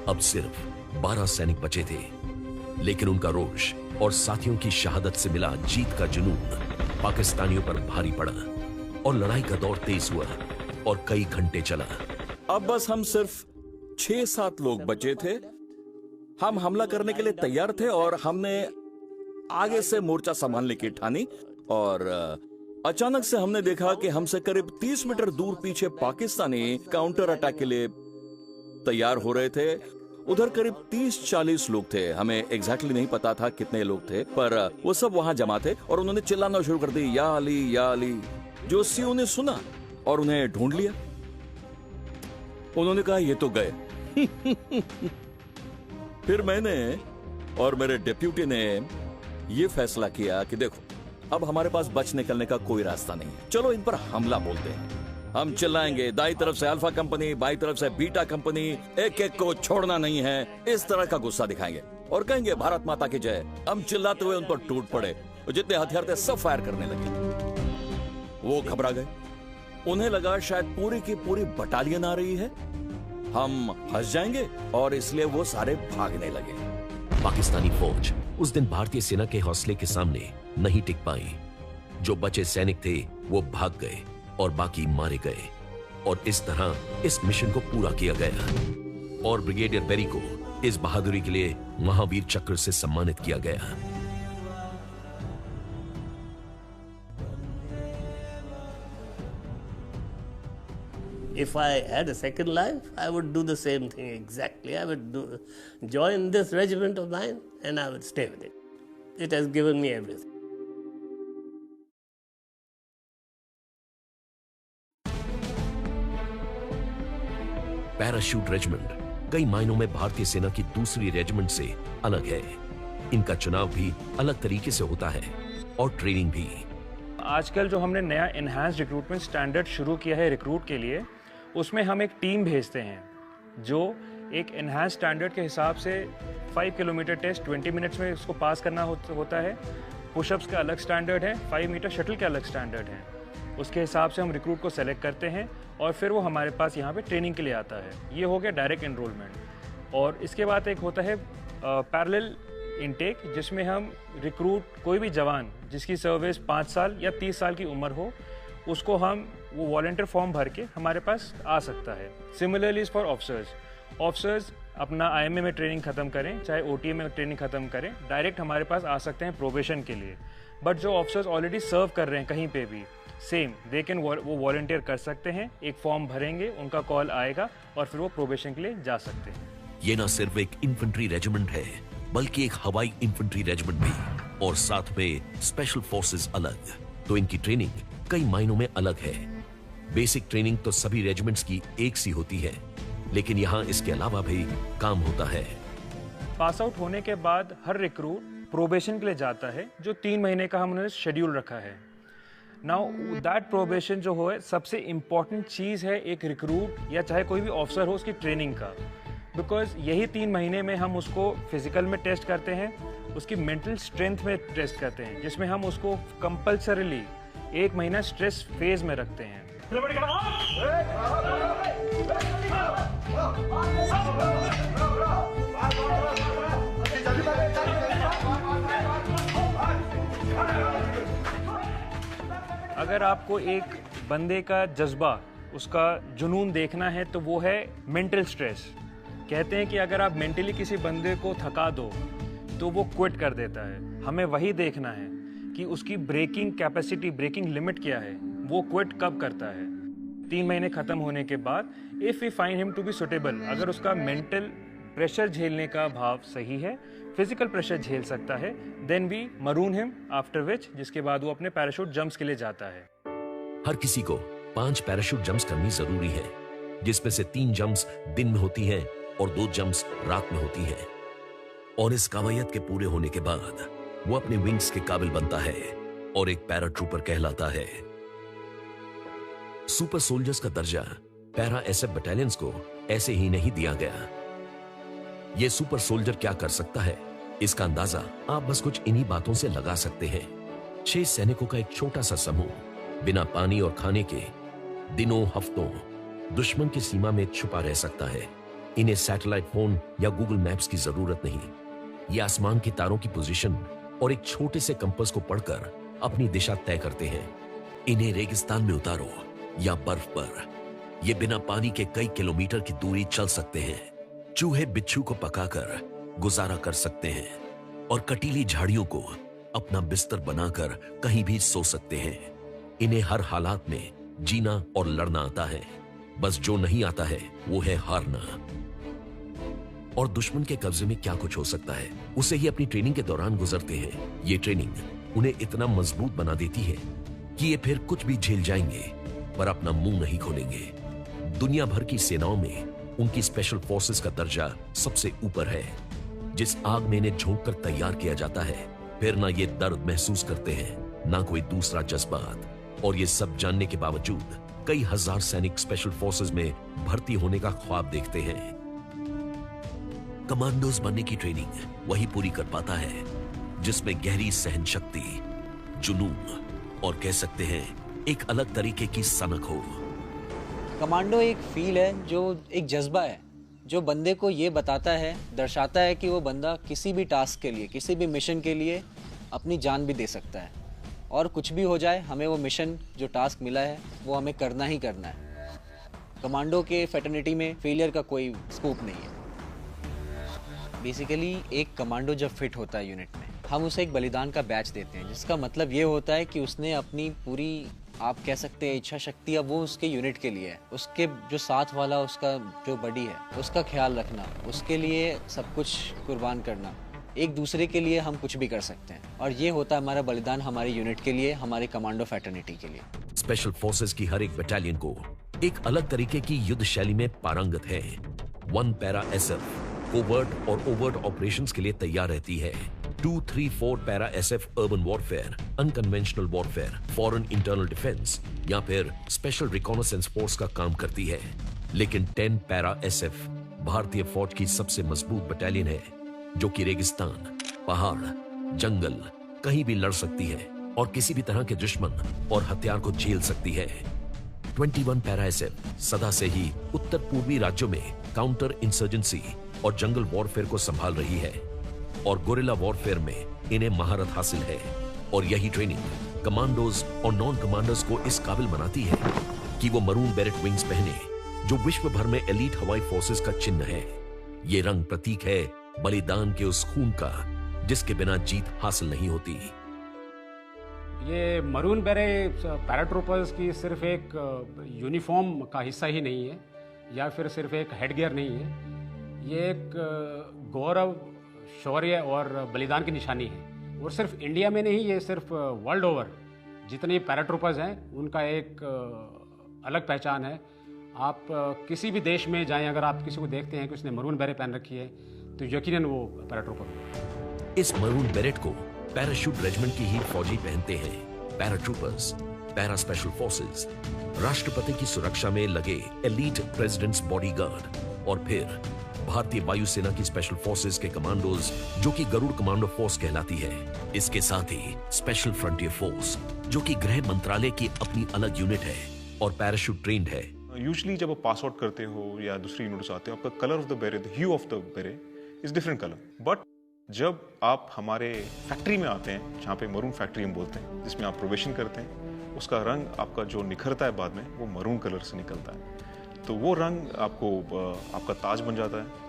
अब सिर्फ 12 सैनिक बचे थे, लेकिन उनका रोष और साथियों की शहादत से मिला जीत का जुनून पाकिस्तानियों पर भारी पड़ा, और लड़ाई का दौर तेज हुआ और कई घंटे चला। अब बस हम सिर्फ 6-7 लोग बचे थे। हम हमला करने के लिए तैयार थे, और हमने आगे से मोर्चा संभालने की ठानी। और अचानक से हमने देखा कि हमसे करीब 30 मीटर दूर पीछे पाकिस्तानी काउंटर अटैक के लिए तैयार हो रहे थे। उधर करीब 30-40 लोग थे। हमें एग्जैक्टली नहीं पता था कितने लोग थे, पर वो सब वहां जमा थे, और उन्होंने चिल्लाना शुरू कर दी, या अली या अली। जोशियों ने सुना और उन्हें ढूंढ लिया। उन्होंने कहा ये तो गए। फिर मैंने और मेरे डिप्यूटी ने ये फैसला किया कि देखो, अब हमारे पास बच निकलने का कोई रास्ता नहीं है, चलो इन पर हमला बोलते हैं। हम चिल्लाएंगे, दाई तरफ से अल्फा कंपनी, बाई तरफ से बीटा कंपनी, एक एक को छोड़ना नहीं है, इस तरह का गुस्सा दिखाएंगे और कहेंगे भारत माता की जय। हम चिल्लाते हुए उन पर टूट पड़े, और जितने हथियार थे सब फायर करने लगे। वो घबरा गए। उन्हें लगा शायद पूरी की पूरी बटालियन आ रही है, हम फंस जाएंगे, और इसलिए वो सारे भागने लगे। पाकिस्तानी फौज उस दिन भारतीय सेना के हौसले के सामने नहीं टिक पाई। जो बचे सैनिक थे वो भाग गए और बाकी मारे गए, और इस तरह इस मिशन को पूरा किया गया। और ब्रिगेडियर बेरी को इस बहादुरी के लिए महावीर चक्र से सम्मानित किया गया। If I had a second life, I would do the same thing exactly. I would join this regiment of mine and I would stay with it. It has given me everything. Parachute regiment कई मायनों में भारतीय सेना की दूसरी regiment से अलग है। इनका चुनाव भी अलग तरीके से होता है और ट्रेनिंग भी। आजकल जो हमने नया एनहांस्ड रिक्रूटमेंट स्टैंडर्ड शुरू किया है रिक्रूट के लिए, उसमें हम एक टीम भेजते हैं जो एक एनहांस स्टैंडर्ड के हिसाब से 5 किलोमीटर टेस्ट 20 मिनट्स में उसको पास करना होता है। पुशअप्स का अलग स्टैंडर्ड है, 5 मीटर शटल के अलग स्टैंडर्ड है। उसके हिसाब से हम रिक्रूट को सेलेक्ट करते हैं और फिर वो हमारे पास यहाँ पे ट्रेनिंग के लिए आता है। ये हो गया डायरेक्ट एनरोलमेंट। और इसके बाद एक होता है पैरेलल इनटेक, जिसमें हम रिक्रूट कोई भी जवान जिसकी सर्विस 5 साल या 30 साल की उम्र हो, उसको हम वो वॉलंटियर फॉर्म भर के हमारे पास आ सकता है। सिमिलरली फॉर ऑफिसर्स अपना आईएमए में ट्रेनिंग खत्म करें, चाहे ओटीए में ट्रेनिंग खत्म करें, डायरेक्ट हमारे पास आ सकते हैं प्रोबेशन के लिए। बट जो ऑफिसर्स ऑलरेडी सर्व कर रहे हैं कहीं पे भी, सेम दे कैन वो वॉलंटियर कर सकते हैं। एक फॉर्म भरेंगे, उनका कॉल आएगा और फिर वो प्रोबेशन के लिए जा सकते हैं। ये ना सिर्फ एक इन्फेंट्री रेजिमेंट है, बल्कि एक हवाई इन्फेंट्री रेजिमेंट भी, और साथ में स्पेशल फोर्सेस अलग। तो इनकी ट्रेनिंग कई मायनों में अलग है। बेसिक ट्रेनिंग तो सभी रेजिमेंट्स की एक सी होती है, लेकिन यहाँ इसके अलावा भी काम होता है। पास आउट होने के बाद हर रिक्रूट प्रोबेशन के लिए जाता है, जो 3 महीने का हमने शेड्यूल रखा है। नाउ दैट प्रोबेशन जो है सबसे इम्पॉर्टेंट चीज़ है एक रिक्रूट या चाहे कोई भी ऑफिसर हो उसकी ट्रेनिंग का। बिकॉज यही 3 महीने में हम उसको फिजिकल में टेस्ट करते हैं, उसकी मेंटल स्ट्रेंथ में टेस्ट करते हैं, जिसमें हम उसको कंपल्सरीली 1 महीना स्ट्रेस फेज में रखते हैं। अगर आपको एक बंदे का जज्बा, उसका जुनून देखना है तो वो है मेंटल स्ट्रेस। कहते हैं कि अगर आप मेंटली किसी बंदे को थका दो तो वो क्विट कर देता है। हमें वही देखना है कि उसकी ब्रेकिंग कैपेसिटी, ब्रेकिंग लिमिट क्या है, वो क्विट कब करता है। 3 महीने खत्म होने के बाद if we find him to be suitable, अगर उसका मेंटल प्रेशर झेलने का भाव सही है, फिजिकल प्रेशर झेल सकता है, then we maroon him, after which जिसके बाद वो अपने पैराशूट जंप्स के लिए जाता है। हर किसी को 5 पैराशूट जंप्स करनी जरूरी है, जिसमें से 3 जंप्स दिन में होती हैं और 2 जंप्स रात में होती हैं। और इस कवायद के पूरे होने के बाद वो अपने विंग्स के काबिल बनता है और एक पैराट्रूपर कहलाता है। सुपर सोल्जर्स का दर्जा पैरा एसएफ बटालियंस को ऐसे ही नहीं दिया गया। ये सुपर सोल्जर क्या कर सकता है, इसका अंदाजा आप बस कुछ इन्हीं बातों से लगा सकते हैं। 6 सैनिकों का एक छोटा सा समूह बिना पानी और खाने के दिनों हफ्तों दुश्मन की सीमा में छुपा रह सकता है। इन्हें सैटेलाइट फोन या गूगल मैप्स की जरूरत नहीं। ये आसमान की तारों की पोजीशन और एक छोटे से कंपास को पढ़कर अपनी दिशा तय करते हैं। इन्हें रेगिस्तान में उतारो या बर्फ पर, ये बिना पानी के कई किलोमीटर की दूरी चल सकते हैं। चूहे बिच्छू को पकाकर गुजारा कर सकते हैं और कटीली झाड़ियों को अपना बिस्तर बनाकर कहीं भी सो सकते हैं। इन्हें हर हालात में जीना और लड़ना आता है। बस जो नहीं आता है वो है हारना। और दुश्मन के कब्जे में क्या कुछ हो सकता है, उसे ही अपनी ट्रेनिंग के दौरान गुजरते हैं। ये ट्रेनिंग उन्हें इतना मजबूत बना देती है कि ये फिर कुछ भी झेल जाएंगे पर अपना मुंह नहीं खोलेंगे। दुनिया भर की सेनाओं में उनकी स्पेशल फोर्सेस का दर्जा सबसे ऊपर है। जिस आग में इन्हें झोंक कर तैयार किया जाता है, फिर ना ये दर्द महसूस करते हैं ना कोई दूसरा जज्बात। और ये सब जानने के बावजूद कई हजार सैनिक स्पेशल फोर्सेस में भर्ती होने का ख्वाब देखते हैं। कमांडोज बनने की ट्रेनिंग वही पूरी कर पाता है जिसमें गहरी सहन शक्ति, जुनून और कह सकते हैं एक अलग तरीके की सनक हो। कमांडो एक फील है, जो एक जज्बा है, जो बंदे को ये बताता है, दर्शाता है कि वो बंदा किसी भी टास्क के लिए, किसी भी मिशन के लिए अपनी जान भी दे सकता है। और कुछ भी हो जाए, हमें वो मिशन, जो टास्क मिला है, वो हमें करना ही करना है। कमांडो के फैटर्निटी में फेलियर का कोई स्कोप नहीं है। बेसिकली एक कमांडो जब फिट होता है यूनिट में, हम उसे एक बलिदान का बैच देते हैं, जिसका मतलब ये होता है कि उसने अपनी पूरी, आप कह सकते हैं, इच्छा शक्ति अब वो उसके यूनिट के लिए है, उसके जो साथ वाला उसका जो बडी है उसका ख्याल रखना, उसके लिए सब कुछ कुर्बान करना, एक दूसरे के लिए हम कुछ भी कर सकते हैं, और ये होता है हमारा बलिदान हमारे यूनिट के लिए, हमारे कमांडो फैटर्निटी के लिए। स्पेशल फोर्सेस की हर एक बटालियन को एक अलग तरीके की युद्ध शैली में पारंगत है। 1 पैरा एसएफ कोवर्ट और ओवर्ट ऑपरेशंस के लिए तैयार रहती है। 2, 3, 4 para SF urban warfare, unconventional warfare, foreign internal defence या फिर स्पेशल रिकॉनेसेंस फोर्स का काम करती है। लेकिन 10 पैरा एसएफ भारतीय फौज की सबसे मजबूत बटालियन है, जो कि रेगिस्तान, पहाड़, जंगल कहीं भी लड़ सकती है और किसी भी तरह के दुश्मन और हथियार को झेल सकती है। 21 पैरा एसएफ सदा से ही उत्तर पूर्वी राज्यों में काउंटर इंसर्जेंसी और जंगल वॉरफेयर को संभाल रही है और गोरिल्ला वॉरफेयर में इन्हें महारत हासिल है। और यही ट्रेनिंग कमांडोज और नॉन कमांडर्स को इस काबिल बनाती है कि वो मरून बेरेट विंग्स पहने, जो विश्व भर में एलीट हवाई फोर्सेस का चिन्ह है। ये रंग प्रतीक है बलिदान के उस खून का जिसके बिना जीत हासिल नहीं होती। ये मरून बेरेट पैराट्रूपर्स की सिर्फ एक यूनिफॉर्म का हिस्सा ही नहीं है या फिर सिर्फ एक हेडगियर नहीं है, ये एक गौरव, शौर्य और बलिदान की निशानी है। और सिर्फ इंडिया में नहीं, ये सिर्फ वर्ल्ड ओवर जितने पैराट्रूपर्स हैं उनका एक अलग पहचान है। आप किसी भी देश में जाएं, अगर आप किसी को देखते हैं कि उसने मरून बेरेट पहन रखी है तो यकीनन वो पैराट्रूपर होगा। इस मरून बेरेट को पैराशूट रेजिमेंट की ही फौजी पहनते हैं। पैराट्रूपर्स, पैरा स्पेशल फोर्सेस, राष्ट्रपति की सुरक्षा में लगे एलीट प्रेसिडेंट्स बॉडीगार्ड और फिर भारतीय वायुसेना की स्पेशल फोर्सेस के कमांडोज, जो कि गरुड़ कमांडो फोर्स कहलाती है। इसके साथ ही स्पेशल फ्रंटियर फोर्स, जो कि गृह मंत्रालय की अपनी अलग यूनिट है और पैराशूट ट्रेन्ड है। यूजुअली जब आप पास आउट करते हो या दूसरी यूनिट्स आते हो, आपका colour of the beret, the hue of the beret is different colour. But जब आप हमारे फैक्ट्री में आते हैं, जहाँ पे मरून फैक्ट्री हम बोलते हैं, जिसमें आप प्रोबेशन करते हैं, उसका रंग आपका जो निखरता है बाद में, वो मरून कलर से निकलता है। तो वो रंग आपको आपका ताज बन जाता है।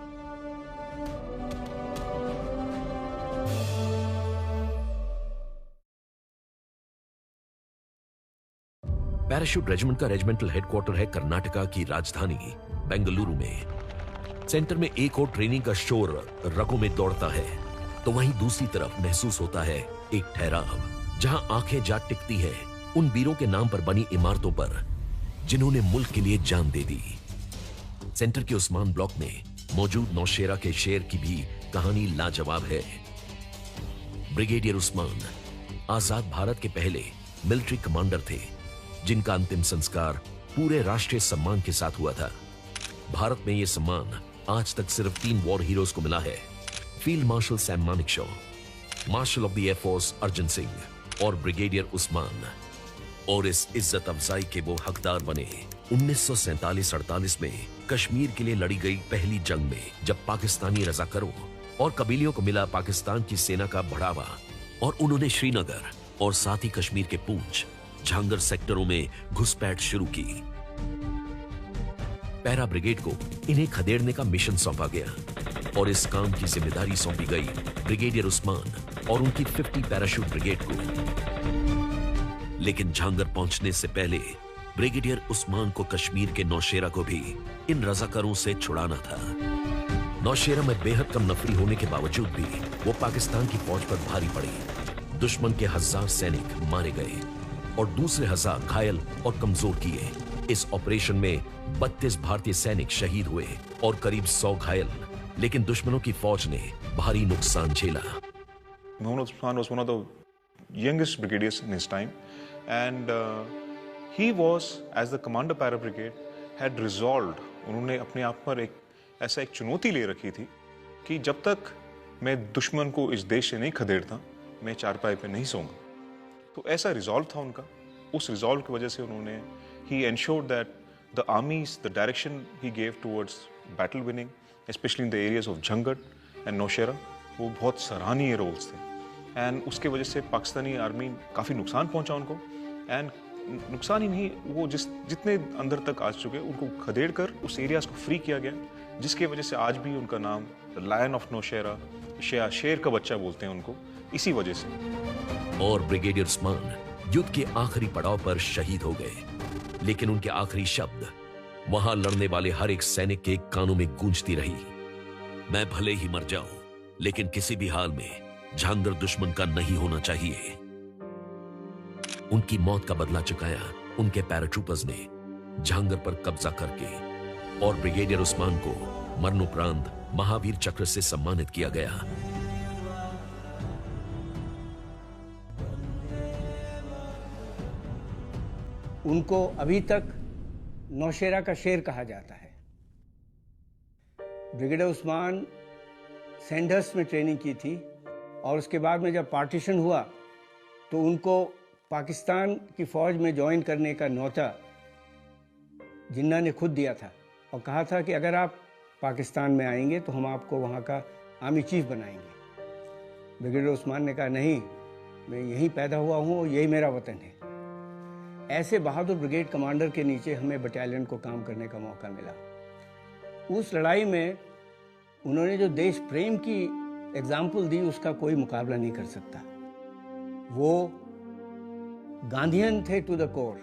पैराशूट रेजिमेंट का रेजिमेंटल हेडक्वार्टर है कर्नाटका की राजधानी बेंगलुरु में। सेंटर में एक और ट्रेनिंग का शोर रगों में दौड़ता है, तो वहीं दूसरी तरफ महसूस होता है एक ठहराव, जहां आंखें जा टिकती हैं उन वीरों के नाम पर बनी इमारतों पर जिन्होंने मुल्क के लिए जान दे दी। सेंटर के उस्मान ब्लॉक में मौजूद नौशेरा के शेर की भी कहानी लाजवाब है। ब्रिगेडियर उस्मान आजाद भारत के पहले मिलिट्री कमांडर थे, जिनका अंतिम संस्कार पूरे राष्ट्रीय सम्मान के साथ हुआ था। भारत में यह सम्मान आज तक सिर्फ 3 वॉर हीरोज को मिला है, field marshal Sam Manekshaw, marshal of the air force Arjan Singh और ब्रिगेडियर उस्मान। और इस इज्जत अफजाई के वो हकदार बने 1947-48 में कश्मीर के लिए लड़ी गई पहली जंग में, जब पाकिस्तानी रजाकरों और कबीलियों को मिला पाकिस्तान की सेना का बढ़ावा और उन्होंने श्रीनगर और साथ ही कश्मीर के पूंछ, झांगर सेक्टरों में घुसपैठ शुरू की। पैरा ब्रिगेड को इन्हें खदेड़ने का मिशन सौंपा गया और इस काम की जिम्मेदारी सौंपी गई ब्रिगेडियर उस्मान और उनकी 50 पैराशूट ब्रिगेड को। लेकिन झांगर पहुंचने से पहले ब्रिगेडियर उस्मान को कश्मीर के नौशेरा को भी इन रजाकारों से छुड़ाना था। नौशेरा में बेहद कम नफरी होने के बावजूद भी वो पाकिस्तान की फौज पर भारी पड़ी। दुश्मन के 1000 सैनिक मारे गए और दूसरे 1000 घायल और कमजोर किए। इस ऑपरेशन में 32 भारतीय सैनिक शहीद हुए और करीब 100 घायल, लेकिन दुश्मनों की फौज ने भारी नुकसान झेला। Muhammad Usman was one of the youngest brigadiers in his time, and he was, as the commander para brigade, had resolved, उन्होंने अपने आप पर ऐसा एक चुनौती ले रखी थी कि जब तक मैं दुश्मन को इस देश से नहीं खदेड़ता, मैं चारपाई पे नहीं सोऊंगा। तो ऐसा रिजॉल्व था उनका। उस रिजॉल्व की वजह से उन्होंने he ensured that the armies, the direction he gave towards battle winning, especially in the areas of Jhangat and Nौशेरा, वो बहुत सराहनीय रोल्स थे। एंड उसके वजह से पाकिस्तानी आर्मी काफ़ी नुकसान पहुंचा उनको, एंड नुकसान ही नहीं, वो जितने अंदर तक आ चुके उनको खदेड़ कर उस एरियाज को फ्री किया गया, जिसकी वजह से आज भी उनका नाम लायन ऑफ नौशेरा, शेर का बच्चा बोलते हैं उनको, इसी वजह से। और ब्रिगेडियर उस्मान युद्ध के आखिरी पड़ाव पर शहीद हो गए, लेकिन उनके आखिरी शब्द वहां लड़ने वाले हर एक सैनिक के कानों में गूंजती रही, मैं भले ही मर जाऊं, लेकिन किसी भी हाल में जहांगीर दुश्मन का नहीं होना चाहिए। उनकी मौत का बदला चुकाया उनके पैराट्रूपर्स ने जहांगीर पर कब्जा करके, और ब्रिगेडियर उस्मान को मरणोपरांत महावीर चक्र से सम्मानित किया गया। उनको अभी तक नौशेरा का शेर कहा जाता है। ब्रिगेडियर उस्मान सैंडहर्स्ट में ट्रेनिंग की थी, और उसके बाद में जब पार्टीशन हुआ तो उनको पाकिस्तान की फौज में ज्वाइन करने का न्योता जिन्ना ने खुद दिया था, और कहा था कि अगर आप पाकिस्तान में आएंगे तो हम आपको वहाँ का आर्मी चीफ बनाएंगे। ब्रिगेडियर उस्मान ने कहा नहीं, मैं यहीं पैदा हुआ हूँ और यही मेरा वतन है। ऐसे बहादुर ब्रिगेड कमांडर के नीचे हमें बटालियन को काम करने का मौका मिला। उस लड़ाई में उन्होंने जो देश प्रेम की एग्जाम्पल दी, उसका कोई मुकाबला नहीं कर सकता। वो गांधीयन थे टू द कोर।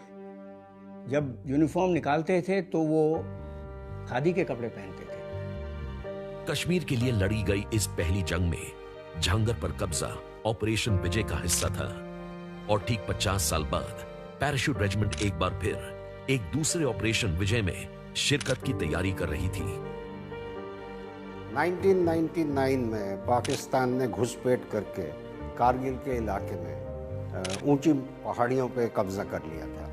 जब यूनिफॉर्म निकालते थे तो वो खादी के कपड़े पहनते थे। कश्मीर के लिए लड़ी गई इस पहली जंग में जहांगीर पर कब्जा ऑपरेशन विजय का हिस्सा था, और ठीक 50 साल बाद पैराशूट रेजिमेंट एक बार फिर एक दूसरे ऑपरेशन विजय में शिरकत की तैयारी कर रही थी। 1999 में पाकिस्तान ने घुसपैठ करके कारगिल के इलाके में ऊंची पहाड़ियों पे कब्जा कर लिया था,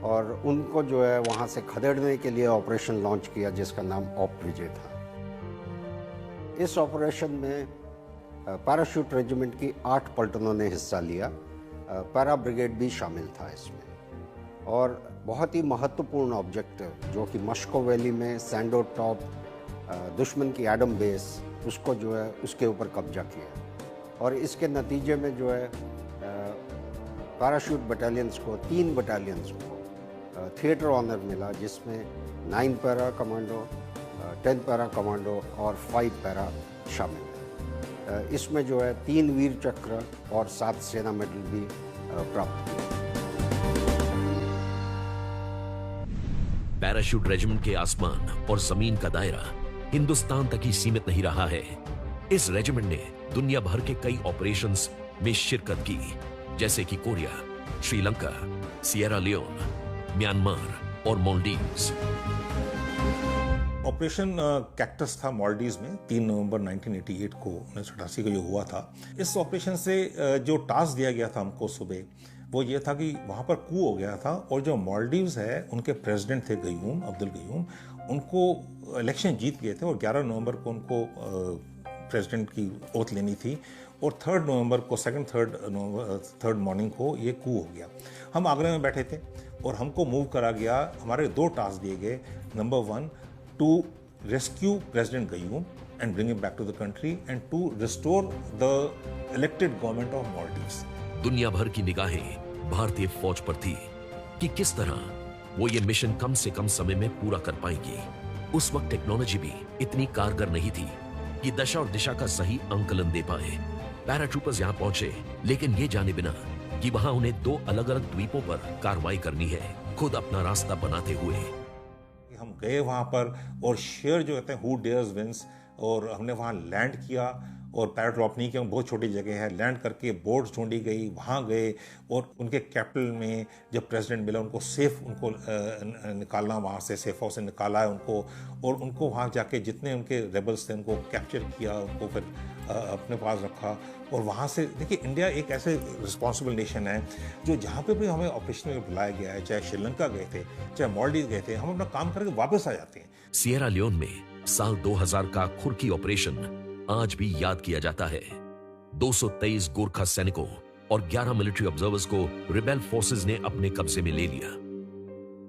और उनको जो है वहाँ से खदेड़ने के लिए ऑपरेशन लॉन्च किया जिसका नाम ऑप विजय था। इस ऑपरेशन में पैराशूट रेजिमेंट की 8 पलटनों ने हिस्सा लिया, पैरा ब्रिगेड भी शामिल था इसमें, और बहुत ही महत्वपूर्ण ऑब्जेक्टिव जो कि मस्को वैली में सैंडो टॉप दुश्मन की एडम बेस, उसको जो है उसके ऊपर कब्जा किया, और इसके नतीजे में जो है पैराशूट बटालियंस को 3 बटालियंस को थिएटर ऑनर मिला, जिसमें 9 पैरा कमांडो, 10 पैरा कमांडो और 5 पैरा शामिल है। इसमें जो है 3 वीर चक्र और 7 सेना मेडल भी प्राप्त किए। पैराशूट रेजिमेंट के आसमान और जमीन का दायरा हिंदुस्तान तक ही सीमित नहीं रहा है। इस रेजिमेंट ने दुनिया भर के कई ऑपरेशंस में शिरकत की, जैसे कि Korea, Sri Lanka, Sierra Leone, Myanmar और मालदीव्स। ऑपरेशन कैक्टस था मालदीव्स में 3 नवंबर 1988 को 1988 को जो हुआ था। इस ऑपरेशन से जो टास्क दिया गया था हमको सुबह, वो ये था कि वहाँ पर कू हो गया था, और जो मालदीव्स है उनके प्रेसिडेंट थे गयूम, अब्दुल गयूम, उनको इलेक्शन जीत गए थे, और 11 नवंबर को उनको प्रेसिडेंट की ओथ लेनी थी, और 3 नवंबर को थर्ड मॉर्निंग को ये कू हो गया। हम आगरा में बैठे थे और हमको मूव करा गया। हमारे 2 टास्क दिए गए। Number 1 to rescue President Gayoom and bring him back to the country, and to restore the elected government of Maldives. दुनिया भर की निगाहें भारतीय फौज पर थी कि किस तरह वो ये मिशन कम से कम समय में पूरा कर पाएंगी। उस वक्त टेक्नोलॉजी भी इतनी कारगर नहीं थी कि दशा और दिशा का सही अंकलन दे पाए। पैराट्रूपर्स यहाँ पहुंचे, लेकिन ये जाने बिना कि वहां उन्हें 2 अलग अलग द्वीपों पर कार्रवाई करनी है, खुद अपना रास्ता बनाते हुए। हम गए वहाँ पर, और शेयर जो कहते हैं हु डेयर्स विंस, और हमने वहाँ लैंड किया, और पैराड्रॉप नहीं किया, बहुत छोटी जगह है। लैंड करके बोट्स ढूंढी गई, वहाँ गए, और उनके कैपिटल में जब प्रेसिडेंट मिला उनको सेफ उनको निकालना, वहाँ से सेफ हाउस से निकाला है उनको, और उनको वहाँ जाके जितने उनके रेबल्स थे उनको कैप्चर किया, उनको फिर अपने पास रखा। और वहाँ से देखिए, इंडिया एक ऐसे रिस्पॉन्सिबल नेशन है जो जहाँ पे भी हमें ऑपरेशन में बुलाया गया है, चाहे श्रीलंका गए थे, चाहे मालदीव गए थे, हम अपना काम करके वापस आ जाते हैं। सिएरा लियोन में साल 2000 का खुरकी ऑपरेशन आज भी याद किया जाता है। 223 गोरखा सैनिकों और 11 मिलिट्री ऑब्जर्वर्स को रिबेल फोर्सेस ने अपने कब्जे में ले लिया।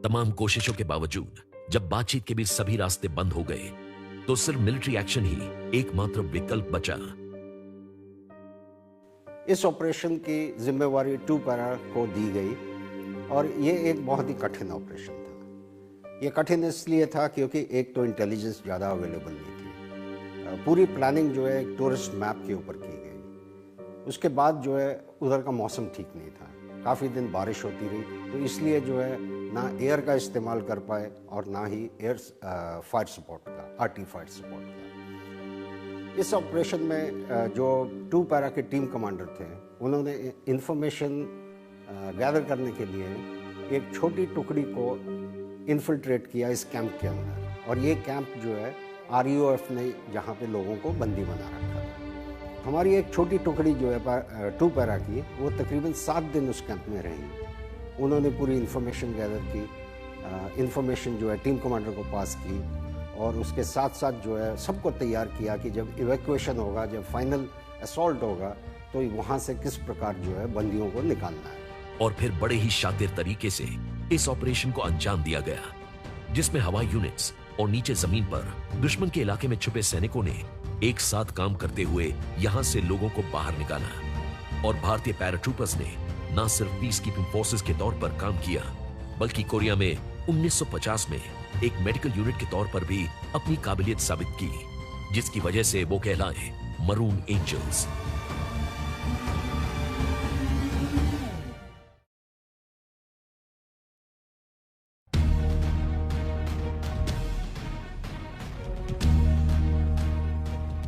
तमाम कोशिशों के बावजूद जब बातचीत के भी सभी रास्ते बंद हो गए, तो सिर्फ मिलिट्री एक्शन ही एकमात्र विकल्प बचा। इस ऑपरेशन की जिम्मेवारी 2 पैरा को दी गई, और ये एक बहुत ही कठिन ऑपरेशन था। ये कठिन इसलिए था क्योंकि एक तो इंटेलिजेंस ज़्यादा अवेलेबल नहीं थी। पूरी प्लानिंग जो है एक टूरिस्ट मैप के ऊपर की गई। उसके बाद जो है उधर का मौसम ठीक नहीं था, काफ़ी दिन बारिश होती रही, तो इसलिए जो है ना एयर का इस्तेमाल कर पाए और ना ही एयर फायर सपोर्ट का, आरटी फायर सपोर्ट का। इस ऑपरेशन में जो 2 पैरा के टीम कमांडर थे, उन्होंने इंफॉर्मेशन गैदर करने के लिए एक छोटी टुकड़ी को इन्फिल्ट्रेट किया इस कैंप के अंदर, और ये कैंप जो है RUF ने जहाँ पे लोगों को बंदी बना रखा था। हमारी एक छोटी टुकड़ी जो है 2 पैरा की, वो तकरीबन 7 दिन उस कैंप में रही। उन्होंने पूरी इन्फॉर्मेशन गैदर की, इन्फॉर्मेशन जो है टीम कमांडर को पास की, और उसके साथ साथ जो है सबको तैयार किया कि जब इवैक्यूएशन होगा, जब फाइनल असॉल्ट होगा, तो वहाँ से किस प्रकार जो है बंदियों को निकालना है। और फिर बड़े ही शातिर तरीके से इस ऑपरेशन को अंजाम दिया गया, जिसमें हवाई यूनिट्स और नीचे जमीन पर दुश्मन के इलाके में छुपे सैनिकों ने एक साथ काम करते हुए यहां से लोगों को बाहर निकाला। और भारतीय पैराट्रूपर्स ने न सिर्फ पीस कीपिंग फोर्सेस के तौर पर काम किया, बल्कि कोरिया में 1950 में एक मेडिकल यूनिट के तौर पर भी अपनी काबिलियत साबित की, जिसकी वजह से वो कहलाए मरून एंजल्स।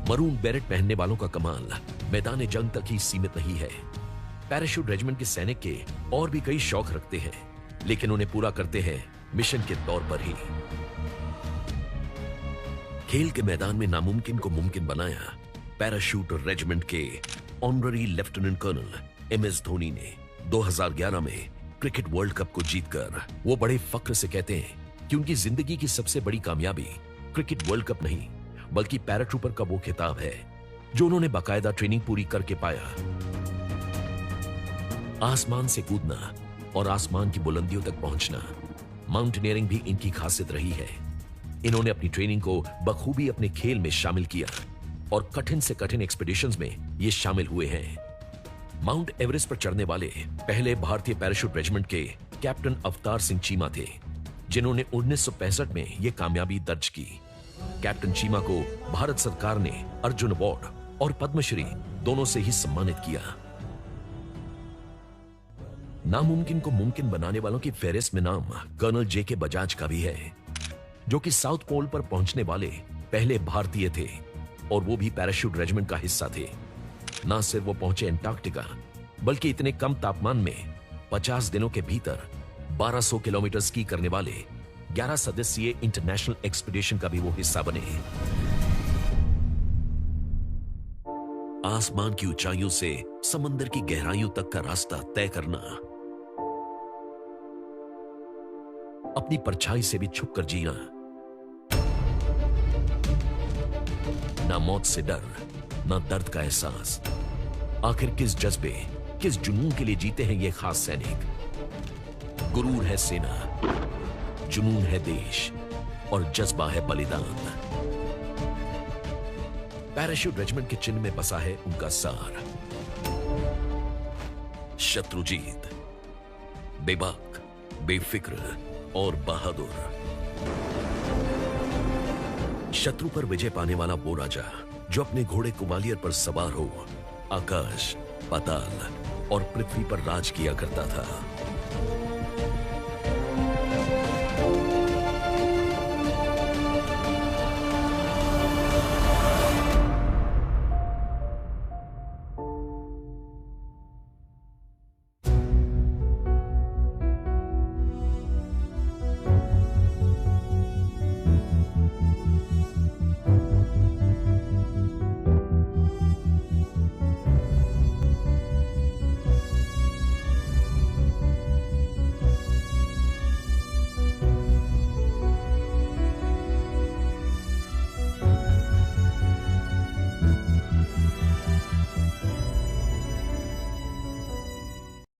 मरून बेरेट पहनने वालों का कमाल मैदान जंग तक ही सीमित नहीं है। पैराशूट रेजिमेंट के सैनिक के और भी कई शौक रखते हैं, लेकिन उन्हें पूरा करते हैं मिशन के तौर पर ही। खेल के मैदान में नामुमकिन को मुमकिन बनाया पैराशूट रेजिमेंट के honorary lieutenant colonel MS Dhoni ने। 2011 में क्रिकेट वर्ल्ड कप को जीतकर वो बड़े फख्र से कहते हैं कि उनकी जिंदगी की सबसे बड़ी कामयाबी क्रिकेट वर्ल्ड कप नहीं, बल्कि पैराट्रूपर का वो खिताब है जो उन्होंने बाकायदा ट्रेनिंग पूरी करके पाया। आसमान से कूदना और आसमान की बुलंदियों तक पहुंचना, माउंटेनियरिंग भी इनकी खासियत रही है। इन्होंने अपनी ट्रेनिंग को बखूबी अपने खेल में शामिल किया और कठिन से कठिन एक्सपीडिशंस में ये शामिल हुए हैं। माउंट एवरेस्ट पर चढ़ने वाले पहले भारतीय पैराशूट रेजिमेंट के कैप्टन अवतार सिंह चीमा थे, जिन्होंने 1965 में यह कामयाबी दर्ज की। कैप्टन चीमा को भारत सरकार ने अर्जुन अवार्ड और पद्मश्री दोनों से ही सम्मानित किया। नामुमकिन को मुमकिन बनाने वालों की फेहरिस्त में नाम कर्नल JK बजाज का भी है, जो कि साउथ पोल पर पहुंचने वाले पहले भारतीय थे, और वो भी पैराशूट रेजिमेंट का हिस्सा थे। ना सिर्फ वो पहुंचे अंटार्कटिका, बल्कि इतने कम तापमान में 50 दिनों के भीतर 1200 किलोमीटर स्की करने वाले 11 सदस्यीय इंटरनेशनल एक्सपीडिशन का भी वो हिस्सा बने। आसमान की ऊंचाइयों से समंदर की गहराइयों तक का रास्ता तय करना, अपनी परछाई से भी छुपकर जीना, ना मौत से डर, ना दर्द का एहसास। आखिर किस जज्बे, किस जुनून के लिए जीते हैं ये खास सैनिक? गुरूर है सेना, जुनून है देश, और जज्बा है बलिदान। पैराशूट रेजिमेंट के चिन्ह में बसा है उनका सार, शत्रुजीत, बेबाक, बेफिक्र और बहादुर। शत्रु पर विजय पाने वाला वो राजा जो अपने घोड़े ग्वालियर पर सवार हो आकाश, पाताल और पृथ्वी पर राज किया करता था।